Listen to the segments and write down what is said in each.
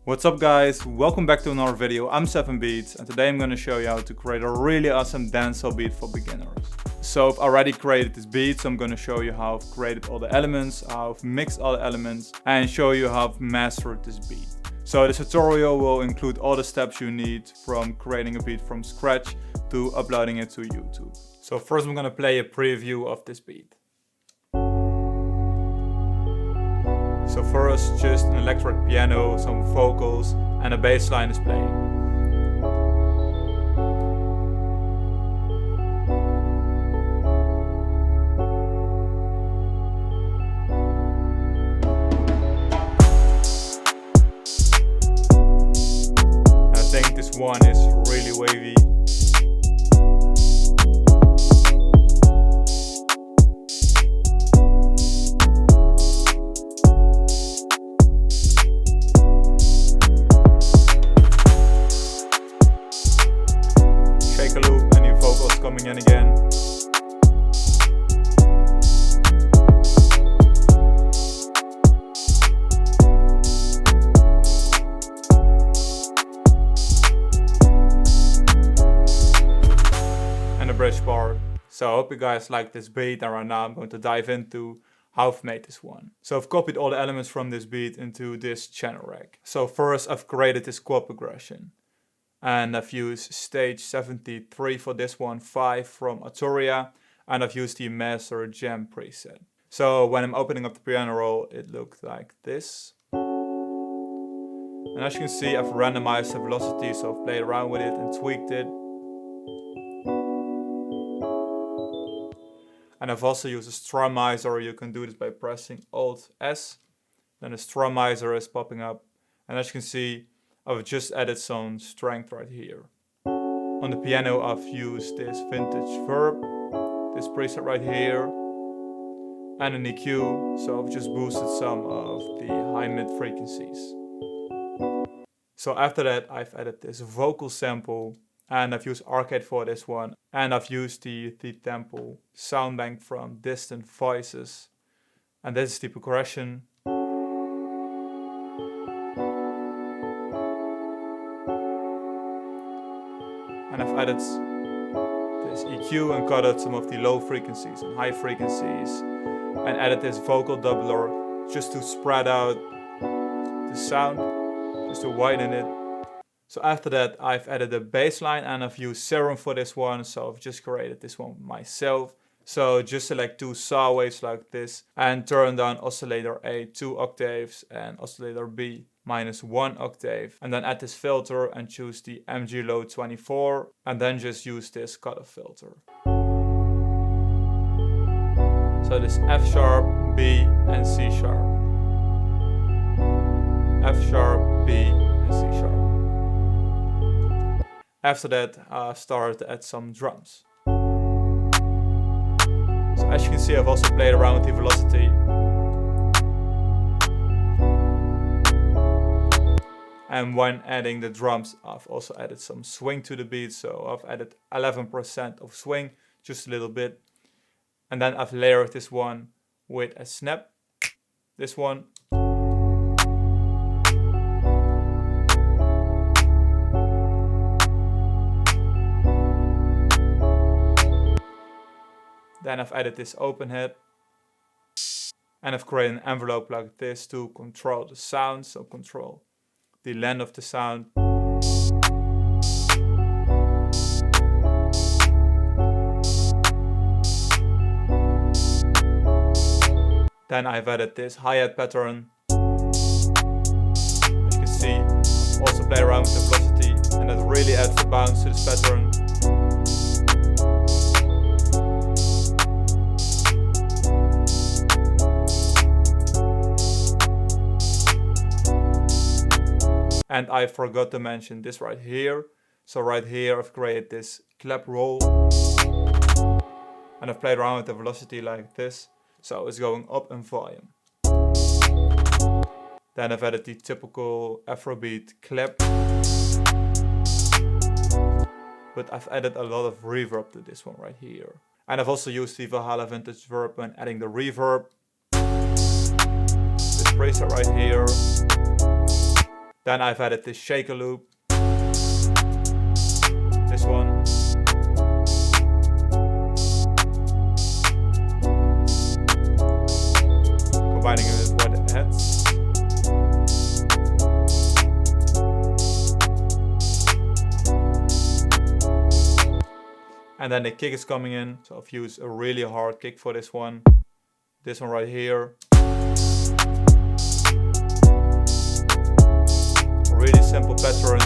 What's up guys, welcome back to another video. I'm 7Beats and today I'm going to show you how to create a really awesome dancehall beat for beginners. So I've already created this beat, so I'm going to show you how I've created all the elements, how I've mixed all the elements and show you how I've mastered this beat. So this tutorial will include all the steps you need from creating a beat from scratch to uploading it to YouTube. So first I'm going to play a preview of this beat. So first, just an electric piano, some vocals, and a bass line is playing. I think this one is really wavy. A loop and new vocals coming in again. And a bridge part. So I hope you guys like this beat, and right now I'm going to dive into how I've made this one. So I've copied all the elements from this beat into this channel rack. So first I've created this chord progression. And I've used stage 73 for this one, 5 from Arturia, and I've used the Master Jam preset. So when I'm opening up the piano roll, it looked like this. And as you can see, I've randomized the velocity, so I've played around with it and tweaked it. And I've also used a strumizer. You can do this by pressing Alt S. Then the strumizer is popping up. And as you can see, I've just added some strength right here. On the piano I've used this vintage verb, this preset right here, and an EQ, so I've just boosted some of the high-mid frequencies. So after that I've added this vocal sample, and I've used arcade for this one, and I've used the tempo sound bank from Distant Voices, and this is the progression. And I've added this EQ and cut out some of the low frequencies and high frequencies, and added this vocal doubler just to spread out the sound, just to widen it. So after that I've added a bass line, and I've used Serum for this one, so I've just created this one myself. So just select 2 saw waves like this and turn down oscillator A 2 octaves and oscillator B -1 octave, and then add this filter and choose the MG Low 24, and then just use this cutoff filter. So this F sharp, B and C sharp. F sharp, B and C sharp. After that I started to add some drums. So as you can see, I've also played around with the velocity. And when adding the drums, I've also added some swing to the beat. So I've added 11% of swing, just a little bit. And then I've layered this one with a snap. This one. Then I've added this open head. And I've created an envelope like this to control the sound, so control the length of the sound. Then I've added this hi-hat pattern. As you can see, I've also played around with the velocity, and that really adds the bounce to this pattern. And I forgot to mention this right here. So right here I've created this clap roll. And I've played around with the velocity like this. So it's going up in volume. Then I've added the typical Afrobeat clap. But I've added a lot of reverb to this one right here. And I've also used the Valhalla Vintage Verb when adding the reverb. This preset right here. Then I've added this shaker loop. This one. Combining it with what heads. And then the kick is coming in. So I've used a really hard kick for this one. This one right here. Really simple pattern.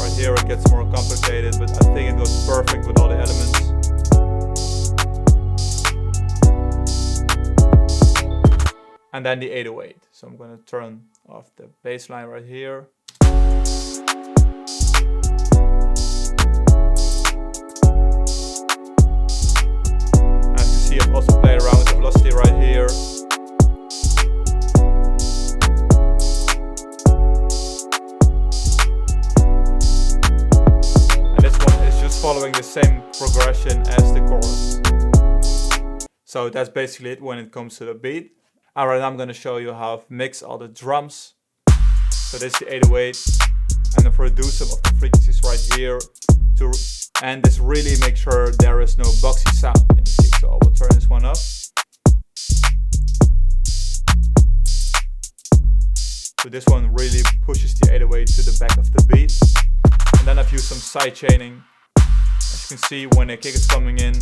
Right here it gets more complicated, but I think it goes perfect with all the elements. And then the 808. So I'm going to turn off the bass line right here. As you see, I've also played around with the velocity right here. And this one is just following the same progression as the chorus. So that's basically it when it comes to the beat. Alright, now I'm going to show you how to mix all the drums. So this is the 808. I'm going to produce some of the frequencies right here. And this really makes sure there is no boxy sound in the kick. So I will turn this one up. So this one really pushes the 808 to the back of the beat. And then I've used some side chaining. As you can see, when the kick is coming in,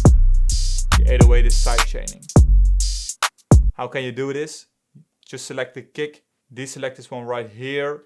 the 808 is side chaining. How can you do this? Just select the kick, deselect this one right here,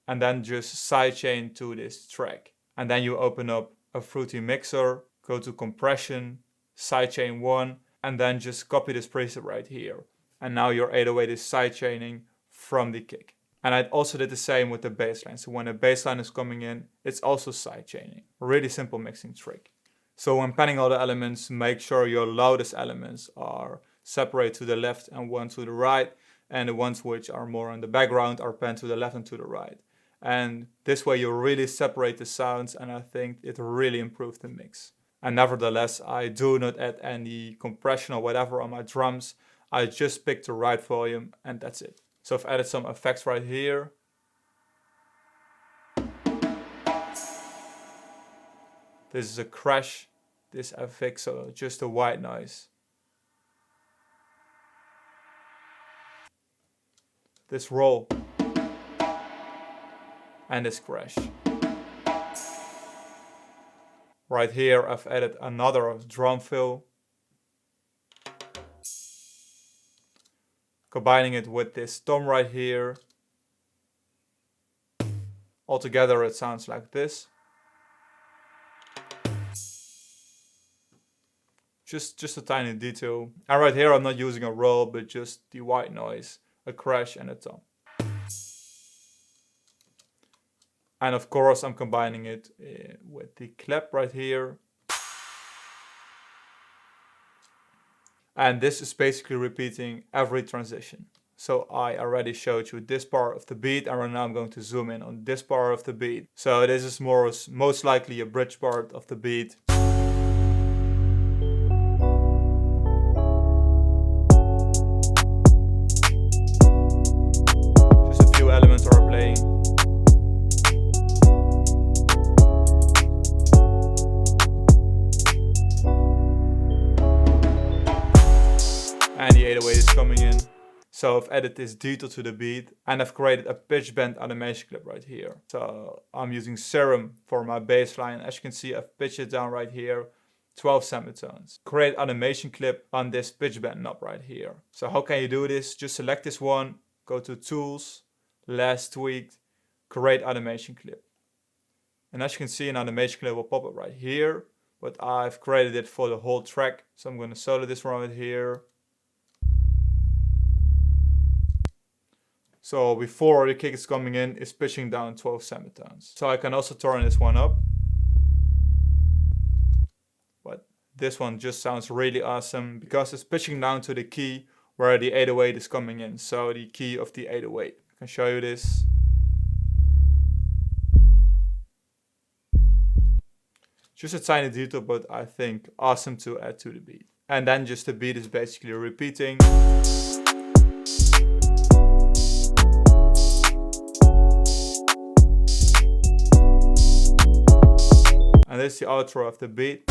and then just sidechain to this track. And then you open up a Fruity mixer, go to compression, sidechain 1, and then just copy this preset right here. And now your 808 is sidechaining from the kick. And I also did the same with the bassline. So when the bassline is coming in, it's also sidechaining. Really simple mixing trick. So when panning all the elements, make sure your loudest elements are separate to the left and one to the right, and the ones which are more on the background are panned to the left and to the right. And this way you really separate the sounds, and I think it really improved the mix. And nevertheless, I do not add any compression or whatever on my drums. I just pick the right volume and that's it. So I've added some effects right here. This is a crash, this effect, so just a white noise. This roll. And this crash. Right here I've added another drum fill. Combining it with this tom right here. Altogether it sounds like this. Just a tiny detail. And right here I'm not using a roll, but just the white noise, a crash and a tom. And of course I'm combining it with the clap right here. And this is basically repeating every transition. So I already showed you this part of the beat, and right now I'm going to zoom in on this part of the beat. So this is most likely a bridge part of the beat. Just a few elements are playing. And the 808 is coming in. So I've added this detail to the beat, and I've created a pitch bend animation clip right here. So I'm using Serum for my bass line. As you can see, I've pitched it down right here, 12 semitones. Create animation clip on this pitch bend knob right here. So how can you do this? Just select this one, go to Tools, Last Tweaked, Create Animation Clip. And as you can see, an animation clip will pop up right here, but I've created it for the whole track. So I'm going to solo this one right here. So before the kick is coming in, it's pitching down 12 semitones. So I can also turn this one up. But this one just sounds really awesome because it's pitching down to the key where the 808 is coming in. So the key of the 808. I can show you this. Just a tiny detail, but I think awesome to add to the beat. And then just the beat is basically repeating. this is the outro of the beat.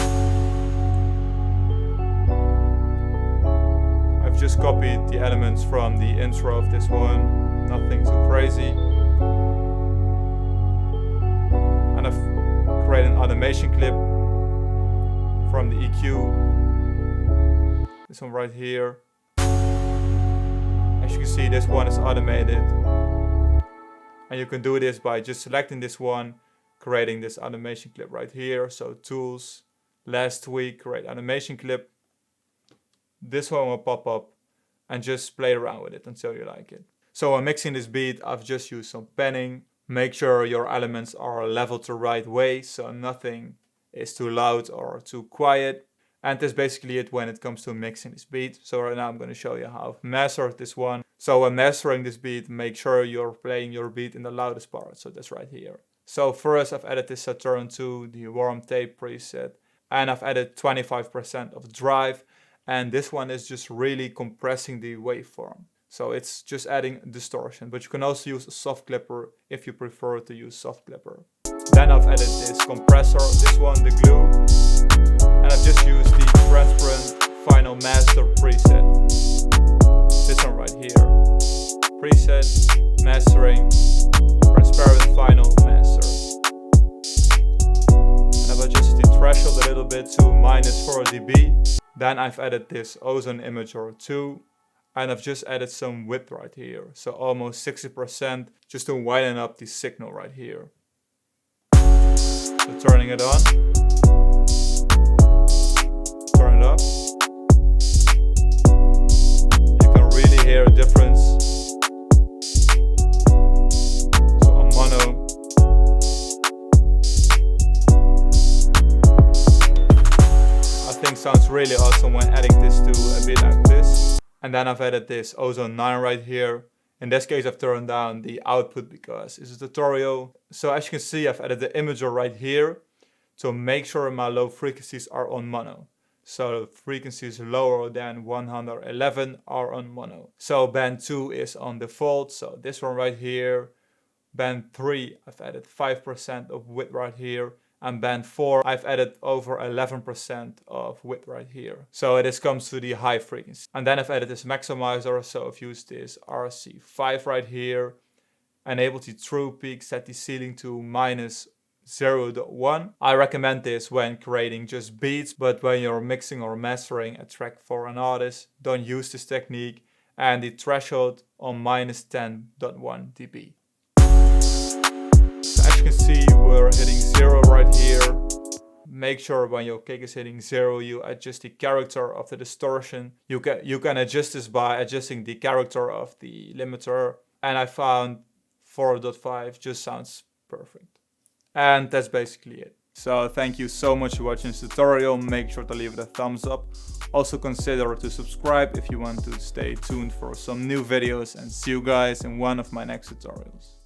I've just copied the elements from the intro of this one, nothing too crazy. And I've created an automation clip from the EQ. This one right here. As you can see, this one is automated. And you can do this by just selecting this one, creating this automation clip right here. So tools, last tweak, create automation clip. This one will pop up and just play around with it until you like it. So when mixing this beat, I've just used some panning. Make sure your elements are leveled the right way, so nothing is too loud or too quiet. And that's basically it when it comes to mixing this beat. So right now I'm going to show you how I've mastered this one. So when mastering this beat, make sure you're playing your beat in the loudest part. So that's right here. So first I've added this Saturn to the warm tape preset. And I've added 25% of drive. And this one is just really compressing the waveform. So it's just adding distortion. But you can also use a soft clipper if you prefer to use soft clipper. Then I've added this compressor, this one, the glue. And I've just used the transparent final master preset. This one right here. Preset, mastering, transparent final master. And I've adjusted the threshold a little bit to -4 dB. Then I've added this ozone imager 2. And I've just added some width right here. So almost 60% just to widen up the signal right here. So turning it on. Turn it up. You can really hear a difference. So on mono. I think sounds really awesome when adding this to a beat like this. And then I've added this ozone 9 right here. In this case I've turned down the output because it's a tutorial. So as you can see, I've added the imager right here to make sure my low frequencies are on mono. So frequencies lower than 111 are on mono. So band 2 is on default, so this one right here. Band 3, I've added 5% of width right here. And band 4, I've added over 11% of width right here. So this comes to the high frequency. And then I've added this maximizer, so I've used this RC5 right here. Enable the true peak, set the ceiling to -0.1. I recommend this when creating just beats, but when you're mixing or mastering a track for an artist, don't use this technique. And the threshold on -10.1 dB. As you can see, we're hitting 0 right here. Make sure when your kick is hitting 0, you adjust the character of the distortion. You can adjust this by adjusting the character of the limiter. And I found 4.5 just sounds perfect. And that's basically it. So thank you so much for watching this tutorial. Make sure to leave it a thumbs up. Also consider to subscribe if you want to stay tuned for some new videos. And see you guys in one of my next tutorials.